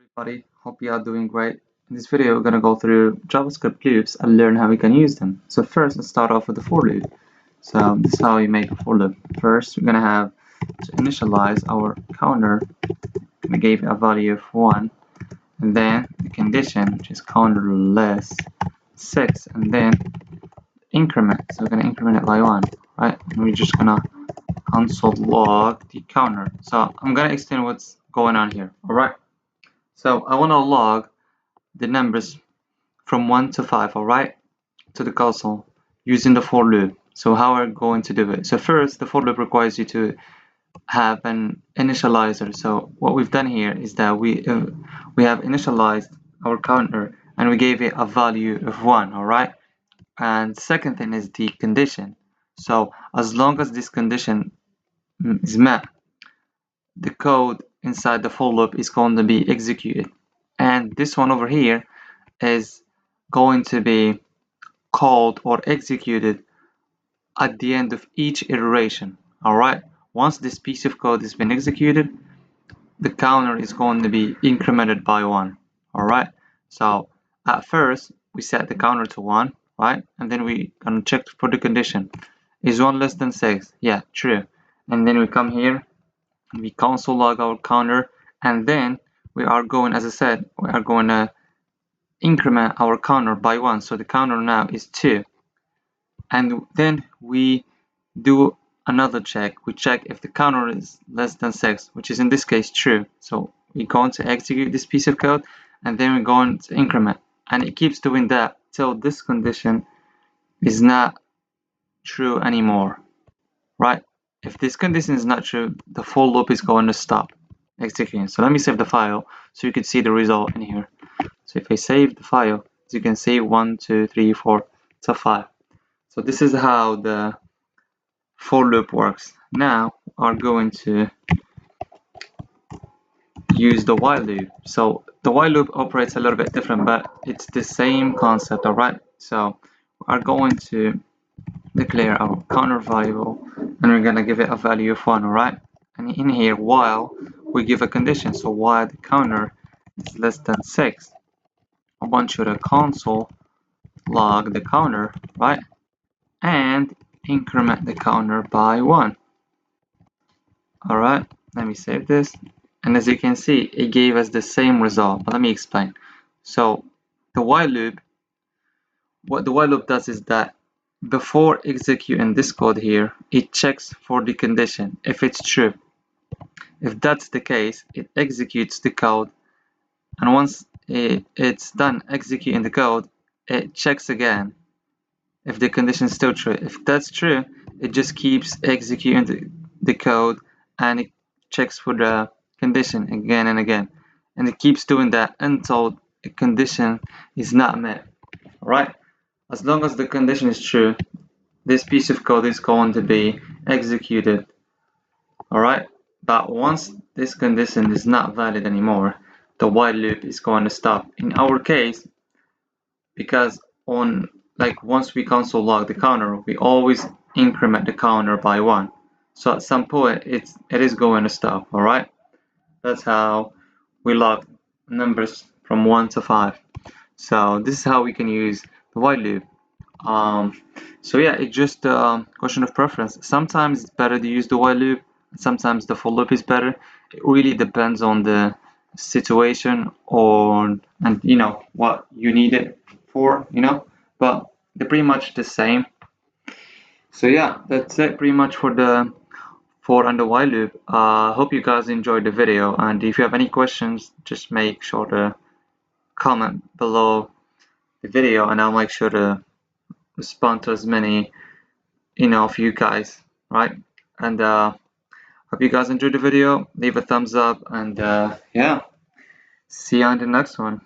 everybody, hope you are doing great. In this video, we're going to go through JavaScript loops and learn how we can use them. So first, let's start off with the for loop. So this is how you make a for loop. First, we're going to have to initialize our counter. We gave it a value of 1, and then the condition, which is counter less 6, and then increment. So we're going to increment it by 1, right? And we're just going to console log the counter. So I'm going to explain what's going on here, all right? So I want to log the numbers from 1 to 5, alright, to the console using the for loop. So how are we going to do it? So first, the for loop requires you to have an initializer. So what we've done here is that we have initialized our counter and we gave it a value of 1, alright? And second thing is the condition. So as long as this condition is met, the code inside the for loop is going to be executed, and this one over here is going to be called or executed at the end of each iteration. Alright, once this piece of code has been executed, the counter is going to be incremented by 1. Alright, so at first we set the counter to 1, right? And then we gonna check for the condition. Is 1 less than 6? Yeah, true. And then we come here, we console log our counter, and then we are going, as I said, we are going to increment our counter by 1. So the counter now is 2. And then we do another check. We check if the counter is less than 6, which is in this case true. So we're going to execute this piece of code, and then we're going to increment. And it keeps doing that till this condition is not true anymore, right? If this condition is not true, the for loop is going to stop executing. So let me save the file so you can see the result in here. So if I save the file, as you can see, 1, 2, 3, 4 to 5. So this is how the for loop works. Now we are going to use the while loop. So the while loop operates a little bit different, but it's the same concept, alright? So we are going to declare our counter variable, and we're going to give it a value of 1, alright? And in here, while we give a condition, so while the counter is less than 6, I want you to console log the counter, right? And increment the counter by 1. Alright, let me save this. And as you can see, it gave us the same result. But let me explain. So the while loop, what the while loop does is that before executing this code here, it checks for the condition if it's true. If that's the case, it executes the code, and once it's done executing the code, it checks again if the condition is still true. If that's true, it just keeps executing the code, and it checks for the condition again and again, and it keeps doing that until a condition is not met. Alright, as long as the condition is true, this piece of code is going to be executed. Alright, but once this condition is not valid anymore, the while loop is going to stop. In our case, because once we console log the counter, we always increment the counter by 1. So at some point it is going to stop. Alright, that's how we log numbers from 1 to 5. So this is how we can use the while loop. So yeah, it's just a question of preference. Sometimes it's better to use the while loop, sometimes the for loop is better. It really depends on the situation and you know what you need it for, but they're pretty much the same. So yeah, that's it pretty much for the for and the while loop. Hope you guys enjoyed the video, and if you have any questions, just make sure to comment below the video, and I'll make sure to respond to as many of you guys, right? And hope you guys enjoyed the video. Leave a thumbs up, and yeah, see you on the next one.